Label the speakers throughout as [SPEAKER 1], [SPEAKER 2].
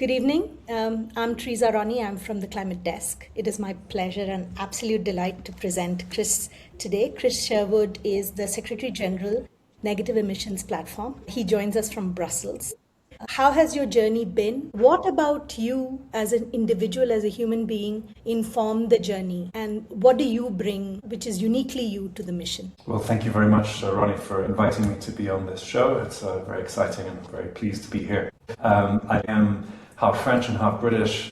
[SPEAKER 1] Good evening. I'm Theresa Ronnie. I'm from the Climate Desk. It is my pleasure and absolute delight to present Chris today. Chris Sherwood is the Secretary General, Negative Emissions Platform. He joins us from Brussels. How has your journey been? What about you as an individual, as a human being, informed the journey? And what do you bring, which is uniquely you, to the mission?
[SPEAKER 2] Well, thank you very much, Ronnie, for inviting me to be on this show. It's very exciting and I'm very pleased to be here. I am half French and half British,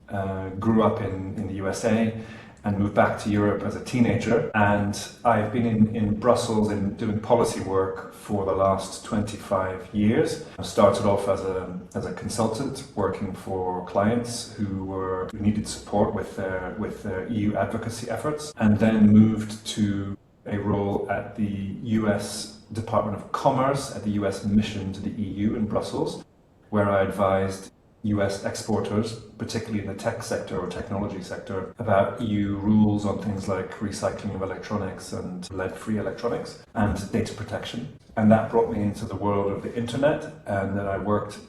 [SPEAKER 2] grew up in the USA and moved back to Europe as a teenager. And I've been in Brussels and doing policy work for the last 25 years. I started off as a consultant working for clients who needed support with their EU advocacy efforts, and then moved to a role at the US Department of Commerce, at the US mission to the EU in Brussels, where I advised US exporters, particularly in the tech sector or technology sector, about EU rules on things like recycling of electronics and lead-free electronics and data protection. And that brought me into the world of the internet. And then I worked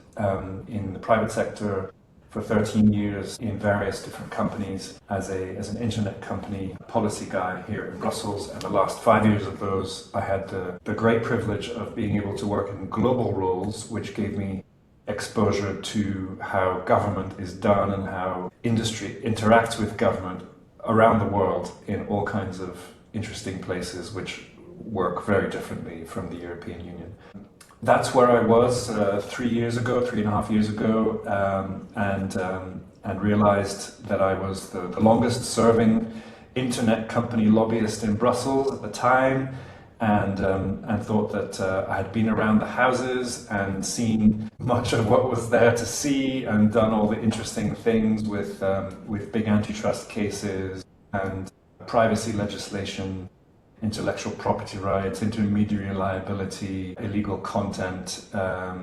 [SPEAKER 2] in the private sector for 13 years in various different companies as an internet company policy guy here in Brussels. And the last 5 years of those, I had the great privilege of being able to work in global roles, which gave me exposure to how government is done and how industry interacts with government around the world in all kinds of interesting places which work very differently from the European Union. That's where I was 3.5 years ago, and realized that I was the longest serving internet company lobbyist in Brussels at the time. And thought that I had been around the houses and seen much of what was there to see and done all the interesting things with big antitrust cases and privacy legislation, intellectual property rights, intermediary liability, illegal content,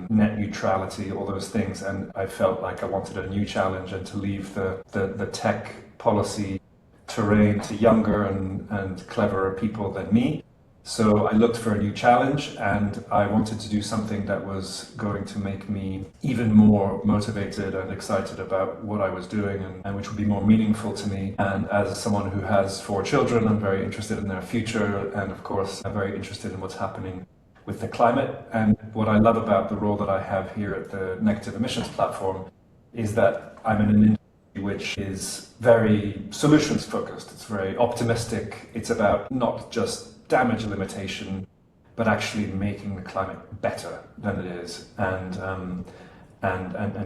[SPEAKER 2] net neutrality, all those things. And I felt like I wanted a new challenge and to leave the tech policy terrain to younger and cleverer people than me. So I looked for a new challenge, and I wanted to do something that was going to make me even more motivated and excited about what I was doing, and which would be more meaningful to me. And as someone who has 4 children, I'm very interested in their future, and of course I'm very interested in what's happening with the climate. And what I love about the role that I have here at the Negative Emissions Platform is that I'm in an industry which is very solutions focused. It's very optimistic. It's about not just damage limitation, but actually making the climate better than it is. And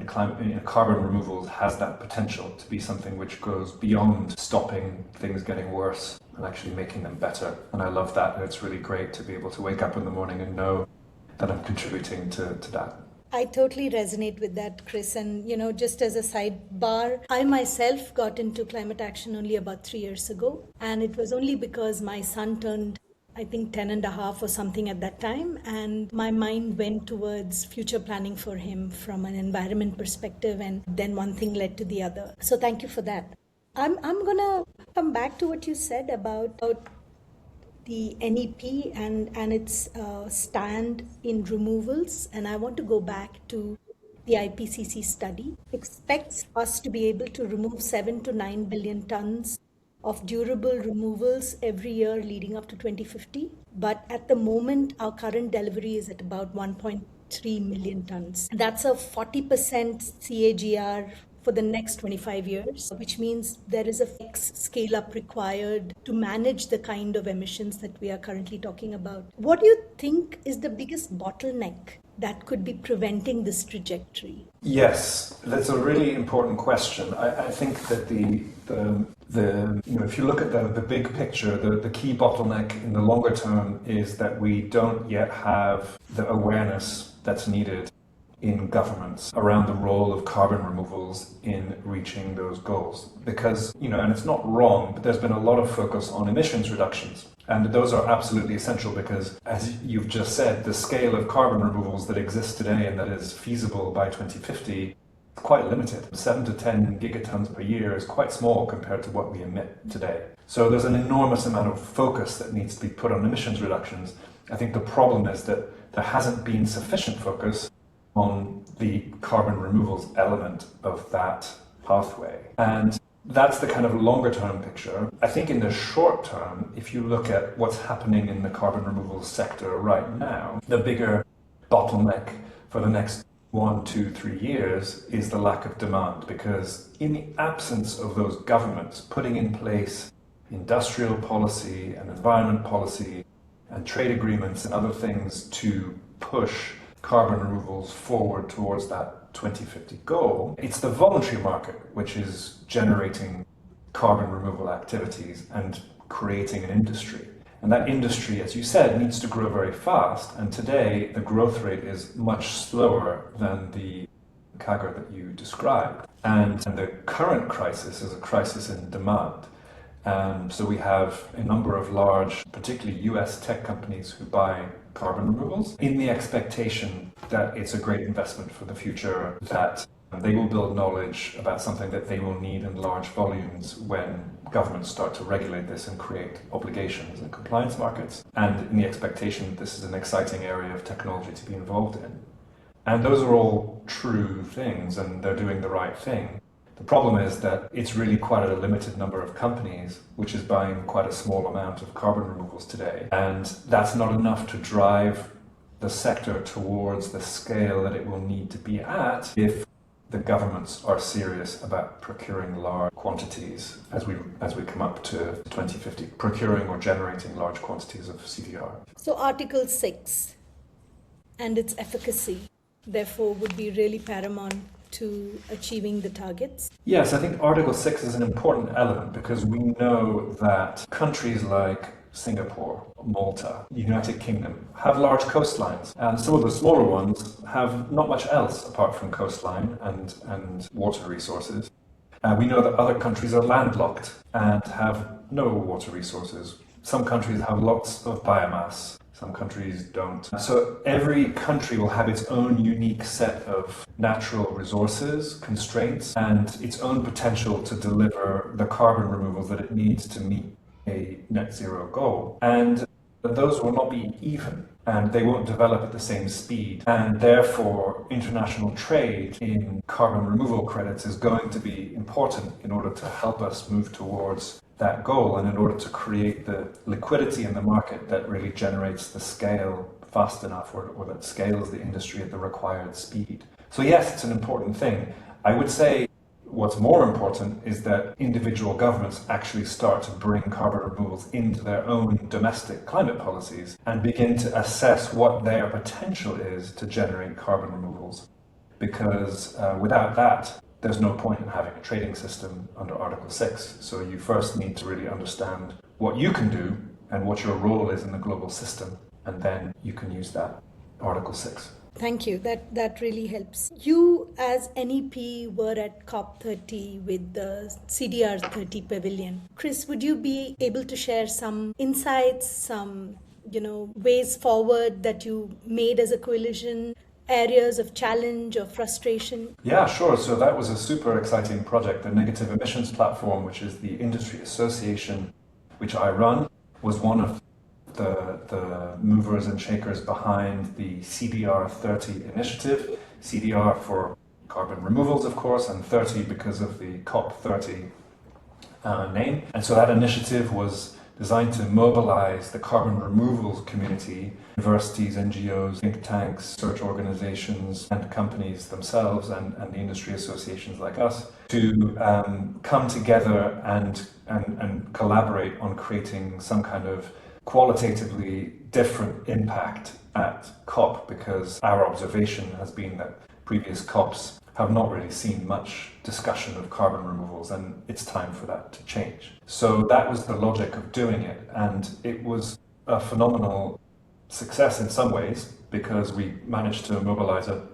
[SPEAKER 2] climate, carbon removal has that potential to be something which goes beyond stopping things getting worse and actually making them better. And I love that. And it's really great to be able to wake up in the morning and know that I'm contributing to that.
[SPEAKER 1] I totally resonate with that, Chris. And, just as a sidebar, I myself got into climate action only about 3 years ago. And it was only because my son turned, I think, 10 and a half or something at that time. And my mind went towards future planning for him from an environment perspective. And then one thing led to the other. So thank you for that. I'm going to come back to what you said about the NEP and its stand in removals. And I want to go back to the IPCC study. Expects us to be able to remove 7 to 9 billion tons of durable removals every year leading up to 2050. But at the moment, our current delivery is at about 1.3 million tons. That's a 40% CAGR for the next 25 years, which means there is a fixed scale up required to manage the kind of emissions that we are currently talking about. What do you think is the biggest bottleneck that could be preventing this trajectory?
[SPEAKER 2] Yes, that's a really important question. I think that if you look at the big picture, the key bottleneck in the longer term is that we don't yet have the awareness that's needed in governments around the role of carbon removals in reaching those goals. Because, and it's not wrong, but there's been a lot of focus on emissions reductions. And those are absolutely essential because, as you've just said, the scale of carbon removals that exists today and that is feasible by 2050 is quite limited. 7 to 10 gigatons per year is quite small compared to what we emit today. So there's an enormous amount of focus that needs to be put on emissions reductions. I think the problem is that there hasn't been sufficient focus on the carbon removals element of that pathway. And that's the kind of longer term picture. I think in the short term, if you look at what's happening in the carbon removal sector right now, the bigger bottleneck for the next 1, 2, 3 years is the lack of demand, because in the absence of those governments putting in place industrial policy and environment policy and trade agreements and other things to push carbon removals forward towards that 2050 goal, it's the voluntary market which is generating carbon removal activities and creating an industry. And that industry, as you said, needs to grow very fast. And today, the growth rate is much slower than the CAGR that you described. And the current crisis is a crisis in demand. So we have a number of large, particularly US tech companies who buy carbon removals in the expectation that it's a great investment for the future, that they will build knowledge about something that they will need in large volumes when governments start to regulate this and create obligations and compliance markets, and in the expectation that this is an exciting area of technology to be involved in. And those are all true things, and they're doing the right thing. The problem is that it's really quite a limited number of companies which is buying quite a small amount of carbon removals today. And that's not enough to drive the sector towards the scale that it will need to be at if the governments are serious about procuring large quantities as we come up to 2050, procuring or generating large quantities of CDR.
[SPEAKER 1] So Article 6 and its efficacy, therefore, would be really paramount to achieving the targets?
[SPEAKER 2] Yes, I think Article 6 is an important element because we know that countries like Singapore, Malta, United Kingdom have large coastlines, and some of the smaller ones have not much else apart from coastline and water resources. We know that other countries are landlocked and have no water resources. Some countries have lots of biomass. Some countries don't. So every country will have its own unique set of natural resources, constraints, and its own potential to deliver the carbon removals that it needs to meet a net zero goal. And those will not be even, and they won't develop at the same speed. And therefore, international trade in carbon removal credits is going to be important in order to help us move towards that goal, and in order to create the liquidity in the market that really generates the scale fast enough, or that scales the industry at the required speed. So yes, it's an important thing. I would say what's more important is that individual governments actually start to bring carbon removals into their own domestic climate policies and begin to assess what their potential is to generate carbon removals. Because without that, there's no point in having a trading system under Article 6. So you first need to really understand what you can do and what your role is in the global system, and then you can use that Article 6.
[SPEAKER 1] Thank you. That really helps. You, as NEP, were at COP30 with the CDR 30 pavilion. Chris, would you be able to share some insights, some ways forward that you made as a coalition? Areas of challenge or frustration?
[SPEAKER 2] Yeah, sure. So that was a super exciting project. The Negative Emissions Platform, which is the industry association which I run, was one of the movers and shakers behind the CDR 30 initiative. CDR for carbon removals, of course, and 30 because of the COP30 name. And so that initiative was designed to mobilize the carbon removals community, universities, NGOs, think tanks, research organizations, and companies themselves, and the industry associations like us, to come together and collaborate on creating some kind of qualitatively different impact at COP, because our observation has been that previous COPs have not really seen much discussion of carbon removals, and it's time for that to change. So that was the logic of doing it, and it was a phenomenal success in some ways, because we managed to mobilize a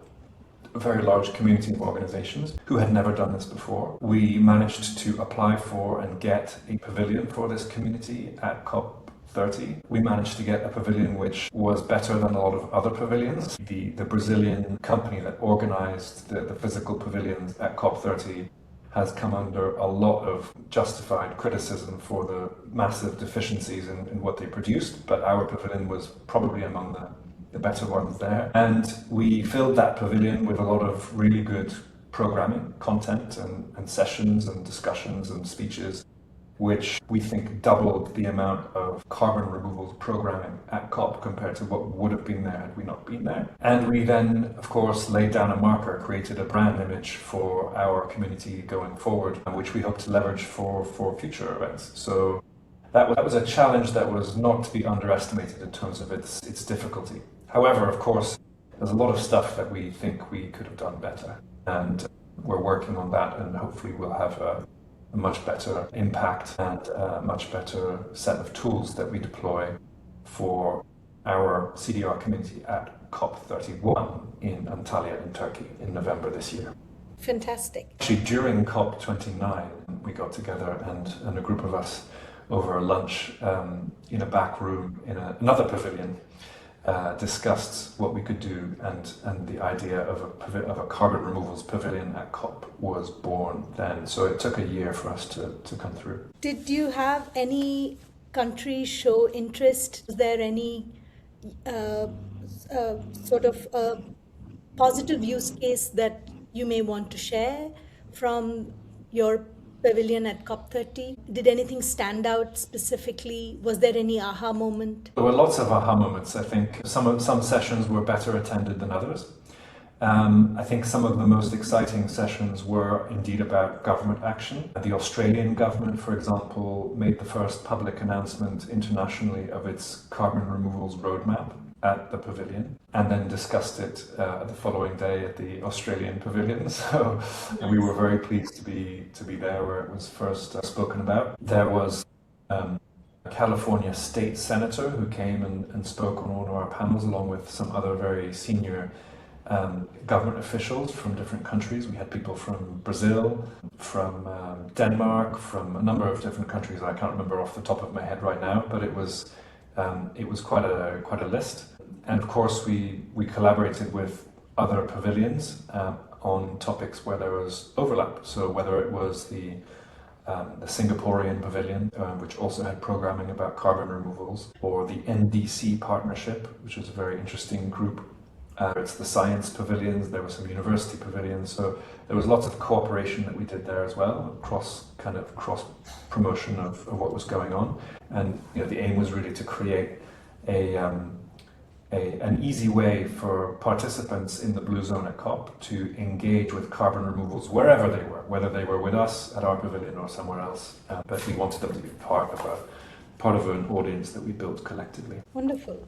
[SPEAKER 2] very large community of organizations who had never done this before. We managed to apply for and get a pavilion for this community at COP30. We managed to get a pavilion which was better than a lot of other pavilions. The Brazilian company that organized the physical pavilions at COP30 has come under a lot of justified criticism for the massive deficiencies in what they produced, but our pavilion was probably among the better ones there. And we filled that pavilion with a lot of really good programming, content and sessions and discussions and speeches, which we think doubled the amount of carbon removal programming at COP compared to what would have been there had we not been there. And we then, of course, laid down a marker, created a brand image for our community going forward, which we hope to leverage for future events. So that was a challenge that was not to be underestimated in terms of its difficulty. However, of course, there's a lot of stuff that we think we could have done better. And we're working on that, and hopefully we'll have a much better impact and a much better set of tools that we deploy for our CDR community at COP31 in Antalya in Turkey in November this year.
[SPEAKER 1] Fantastic.
[SPEAKER 2] Actually, during COP29, we got together and a group of us over lunch in a back room in another pavilion discussed what we could do, and the idea of a carbon removals pavilion at COP was born then. So it took a year for us to come through.
[SPEAKER 1] Did you have any countries show interest? Was there any sort of positive use case that you may want to share from your pavilion at COP30? Did anything stand out specifically? Was there any aha moment?
[SPEAKER 2] There were lots of aha moments. I think some sessions were better attended than others. I think some of the most exciting sessions were indeed about government action. The Australian government, for example, made the first public announcement internationally of its carbon removals roadmap at the pavilion, and then discussed it the following day at the Australian pavilion. So we were very pleased to be there where it was first spoken about. There was a California state senator who came and spoke on one of our panels, along with some other very senior government officials from different countries. We had people from Brazil, from Denmark, from a number of different countries. I can't remember off the top of my head right now, but it was quite a list. And of course, we collaborated with other pavilions on topics where there was overlap. So whether it was the Singaporean pavilion, which also had programming about carbon removals, or the NDC partnership, which is a very interesting group. It's the science pavilions, there were some university pavilions, so there was lots of cooperation that we did there as well, cross promotion of what was going on. And the aim was really to create an easy way for participants in the Blue Zone at COP to engage with carbon removals wherever they were, whether they were with us at our pavilion or somewhere else. But we wanted them to be part of an audience that we built collectively.
[SPEAKER 1] Wonderful.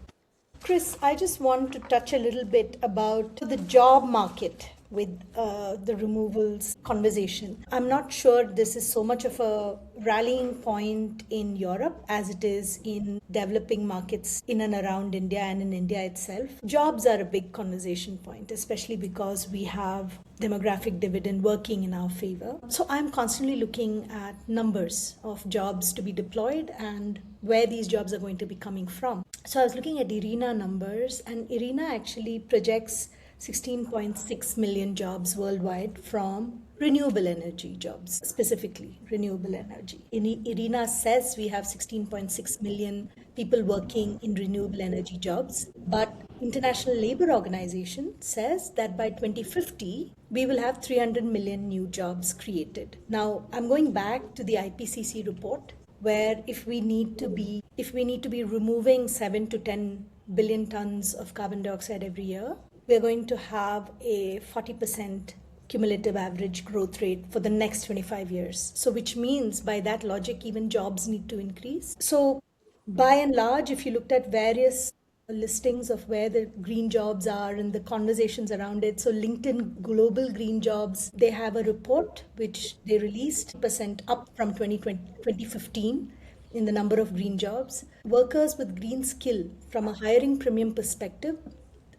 [SPEAKER 1] Chris, I just want to touch a little bit about the job market with the removals conversation. I'm not sure this is so much of a rallying point in Europe as it is in developing markets in and around India and in India itself. Jobs are a big conversation point, especially because we have demographic dividend working in our favor. So I'm constantly looking at numbers of jobs to be deployed and where these jobs are going to be coming from. So I was looking at IRENA numbers, and IRENA actually projects 16.6 million jobs worldwide from renewable energy jobs, specifically renewable energy. IRENA says we have 16.6 million people working in renewable energy jobs, but International Labour Organization says that by 2050, we will have 300 million new jobs created. Now, I'm going back to the IPCC report, where if we need to be removing 7 to 10 billion tons of carbon dioxide every year, we're going to have a 40% cumulative average growth rate for the next 25 years. So which means by that logic, even jobs need to increase. So by and large, if you looked at various listings of where the green jobs are and the conversations around it. So LinkedIn Global Green Jobs, they have a report which they released, percent up from 2015 in the number of green jobs. Workers with green skill from a hiring premium perspective,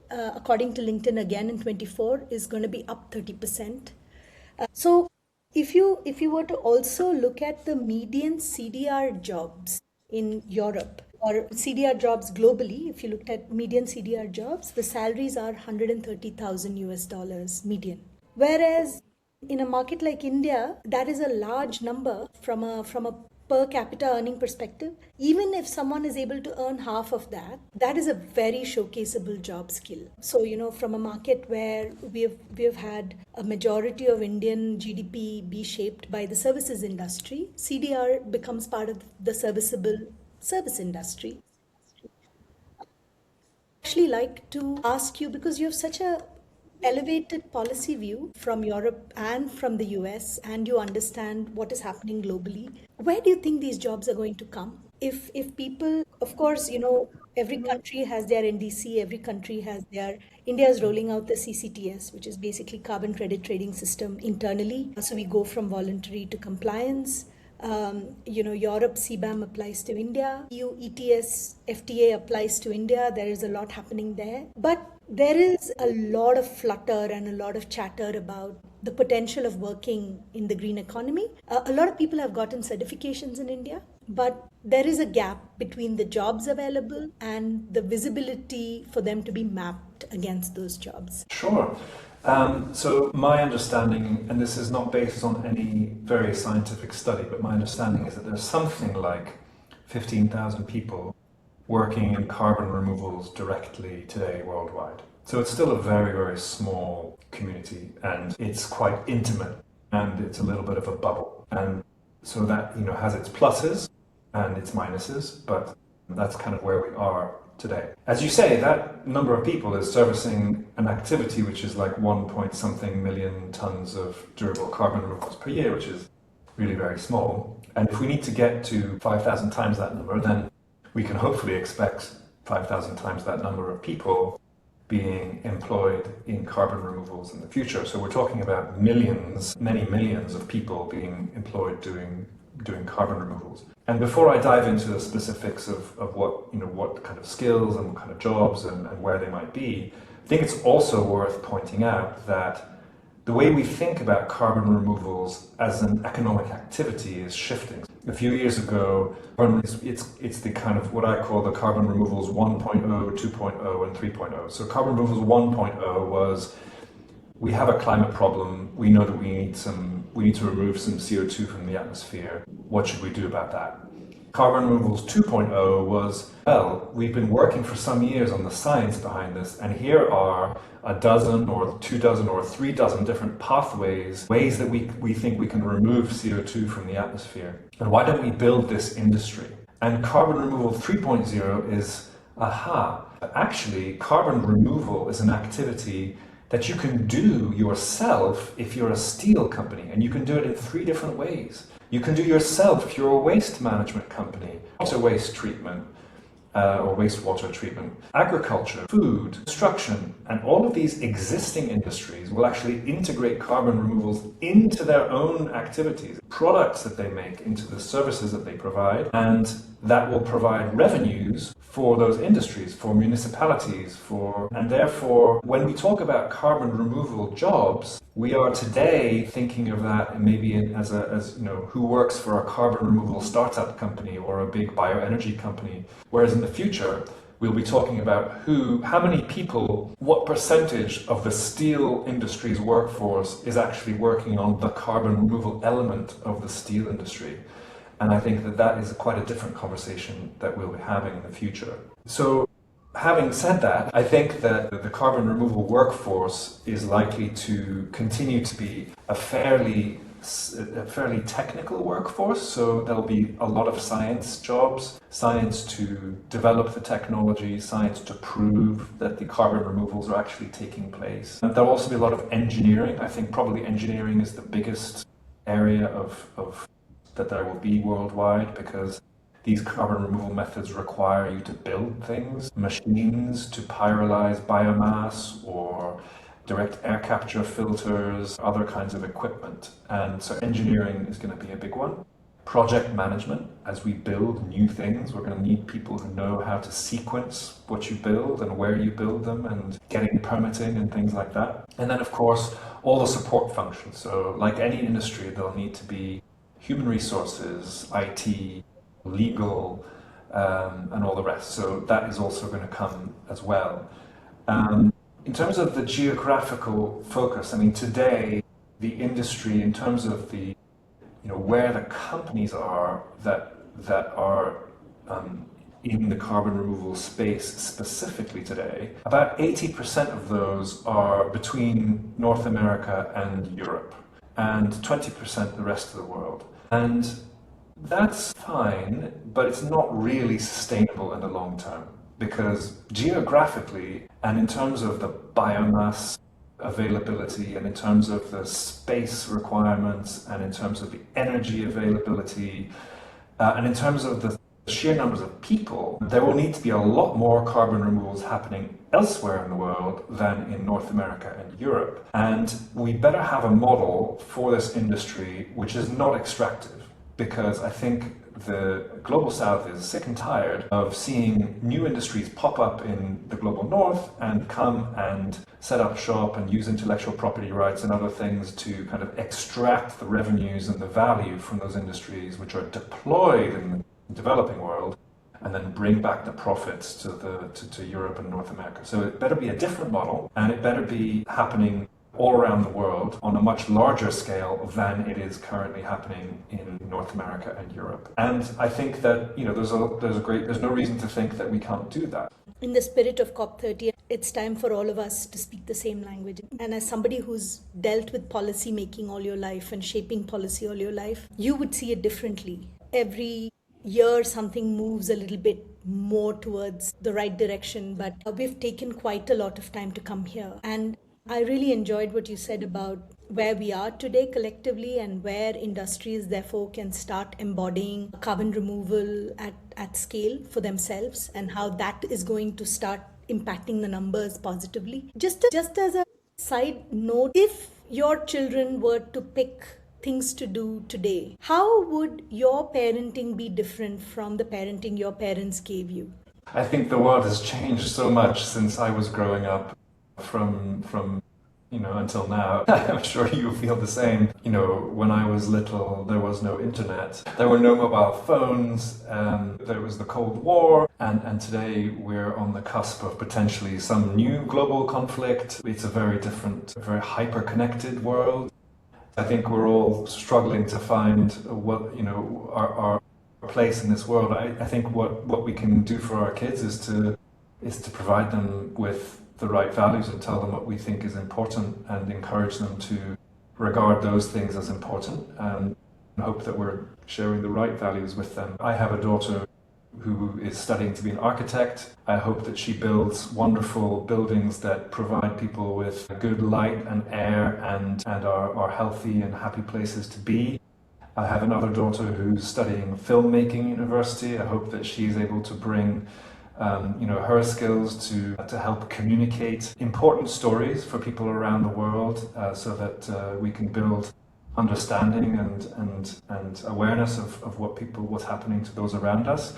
[SPEAKER 1] according to LinkedIn again in 24, is going to be up 30%. So if you were to also look at the median CDR jobs in Europe, or CDR jobs globally, if you looked at median CDR jobs, the salaries are $130,000 median. Whereas in a market like India, that is a large number from a per capita earning perspective, even if someone is able to earn half of that, that is a very showcaseable job skill. So, from a market where we've had a majority of Indian GDP be shaped by the services industry, CDR becomes part of the serviceable service industry. Actually like to ask you, because you have such a elevated policy view from Europe and from the US, and you understand what is happening globally, where do you think these jobs are going to come? If people, of course, every country has their NDC, every country has their, India is rolling out the CCTS, which is basically carbon credit trading system internally. So we go from voluntary to compliance. Europe CBAM applies to India. EU ETS FTA applies to India. There is a lot happening there. But there is a lot of flutter and a lot of chatter about the potential of working in the green economy. A lot of people have gotten certifications in India, but there is a gap between the jobs available and the visibility for them to be mapped against those jobs.
[SPEAKER 2] Sure. So my understanding, and this is not based on any very scientific study, but my understanding is that there's something like 15,000 people working in carbon removals directly today worldwide. So it's still a very, very small community, and it's quite intimate, and it's a little bit of a bubble. And so that, has its pluses and its minuses, but that's kind of where we are today. As you say, that number of people is servicing an activity which is like 1 point something million tons of durable carbon removals per year, which is really very small. And if we need to get to 5,000 times that number, then we can hopefully expect 5,000 times that number of people being employed in carbon removals in the future. So we're talking about millions, many millions of people being employed doing carbon removals. And before I dive into the specifics of what kind of skills and what kind of jobs and where they might be, I think it's also worth pointing out that the way we think about carbon removals as an economic activity is shifting. A few years ago, it's the kind of what I call the carbon removals 1.0, 2.0, and 3.0. So carbon removals 1.0 was, we have a climate problem. We know that we need to remove some CO2 from the atmosphere. What should we do about that? Carbon removals 2.0 was, well, we've been working for some years on the science behind this, and here are a dozen or 2 dozen or 3 dozen different pathways, ways that we think we can remove CO2 from the atmosphere. And why don't we build this industry? And carbon removal 3.0 is, actually, carbon removal is an activity that you can do yourself if you're a steel company, and you can do it in 3 different ways. You can do yourself if you're a waste management company, water waste treatment or wastewater treatment, agriculture, food, construction, and all of these existing industries will actually integrate carbon removals into their own activities, products that they make, into the services that they provide, and that will provide revenues for those industries, for municipalities, and therefore, when we talk about carbon removal jobs, we are today thinking of that maybe as who works for a carbon removal startup company or a big bioenergy company, whereas in the future, we'll be talking about how many people, what percentage of the steel industry's workforce is actually working on the carbon removal element of the steel industry. And I think that is quite a different conversation that we'll be having in the future. So, having said that, I think that the carbon removal workforce is likely to continue to be a fairly technical workforce. So there'll be a lot of science jobs, science to develop the technology, science to prove that the carbon removals are actually taking place. And there'll also be a lot of engineering. I think probably engineering is the biggest area of that there will be worldwide, because these carbon removal methods require you to build things, machines to pyrolyze biomass or direct air capture filters, other kinds of equipment. And so engineering is going to be a big one. Project management, as we build new things, we're going to need people who know how to sequence what you build and where you build them and getting permitting and things like that. And then, of course, all the support functions. So like any industry, there'll need to be human resources, IT, legal, and all the rest. So that is also going to come as well. In terms of the geographical focus, I mean, today, the industry, in terms of the where the companies are that are in the carbon removal space specifically today, about 80% of those are between North America and Europe, and 20% the rest of the world. And that's fine, but it's not really sustainable in the long term, because geographically and in terms of the biomass availability and in terms of the space requirements and in terms of the energy availability and in terms of the sheer numbers of people, there will need to be a lot more carbon removals happening elsewhere in the world than in North America and Europe. And we better have a model for this industry which is not extractive, because I think the Global South is sick and tired of seeing new industries pop up in the Global North and come and set up shop and use intellectual property rights and other things to kind of extract the revenues and the value from those industries which are deployed in the developing world, and then bring back the profits to Europe and North America. So it better be a different model, and it better be happening all around the world on a much larger scale than it is currently happening in North America and Europe. And I think that there's no reason to think that we can't do that.
[SPEAKER 1] In the spirit of COP30, it's time for all of us to speak the same language. And as somebody who's dealt with policy making all your life and shaping policy all your life, you would see it differently. Every year something moves a little bit more towards the right direction, but we've taken quite a lot of time to come here. And I really enjoyed what you said about where we are today collectively and where industries therefore can start embodying carbon removal at scale for themselves, and how that is going to start impacting the numbers positively. Just as a side note, if your children were to pick things to do today, how would your parenting be different from the parenting your parents gave you?
[SPEAKER 2] I think the world has changed so much since I was growing up from until now. I'm sure you feel the same. When I was little, there was no internet, there were no mobile phones, there was the Cold War, and today we're on the cusp of potentially some new global conflict. It's a very different, very hyper-connected world. I think we're all struggling to find what our place in this world. I think what we can do for our kids is to provide them with the right values and tell them what we think is important and encourage them to regard those things as important, and hope that we're sharing the right values with them. I have a daughter who is studying to be an architect. I hope that she builds wonderful buildings that provide people with good light and air and are healthy and happy places to be. I have another daughter who's studying filmmaking university. I hope that she's able to bring her skills to help communicate important stories for people around the world, so that we can build understanding and awareness of what's happening to those around us.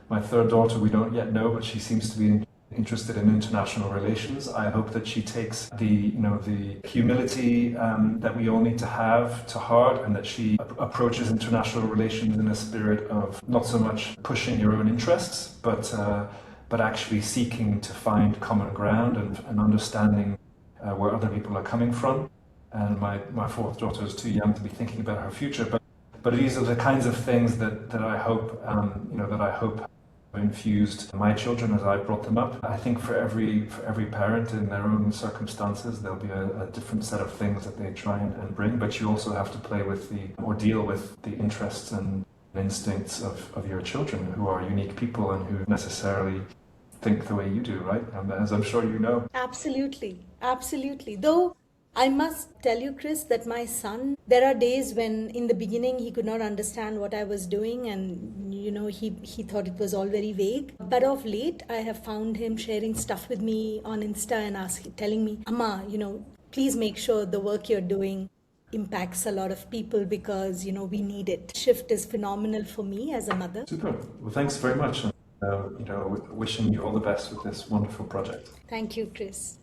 [SPEAKER 2] My third daughter, we don't yet know, but she seems to be interested in international relations. I hope that she takes the humility that we all need to have to heart, and that she approaches international relations in a spirit of not so much pushing your own interests, but actually seeking to find common ground and understanding where other people are coming from. And my fourth daughter is too young to be thinking about her future, but these are the kinds of things that I hope infused my children as I brought them up. I think for every parent in their own circumstances, there'll be a different set of things that they try and bring, but you also have to play with or deal with the interests and instincts of your children, who are unique people and who necessarily think the way you do, right? As I'm sure you know.
[SPEAKER 1] Absolutely. Though I must tell you, Chris, that my son, there are days when in the beginning he could not understand what I was doing, and he thought it was all very vague. But of late, I have found him sharing stuff with me on Insta and telling me, Amma, please make sure the work you're doing impacts a lot of people, because, we need it. Shift is phenomenal for me as a mother.
[SPEAKER 2] Super. Well, thanks very much. Wishing you all the best with this wonderful project.
[SPEAKER 1] Thank you, Chris.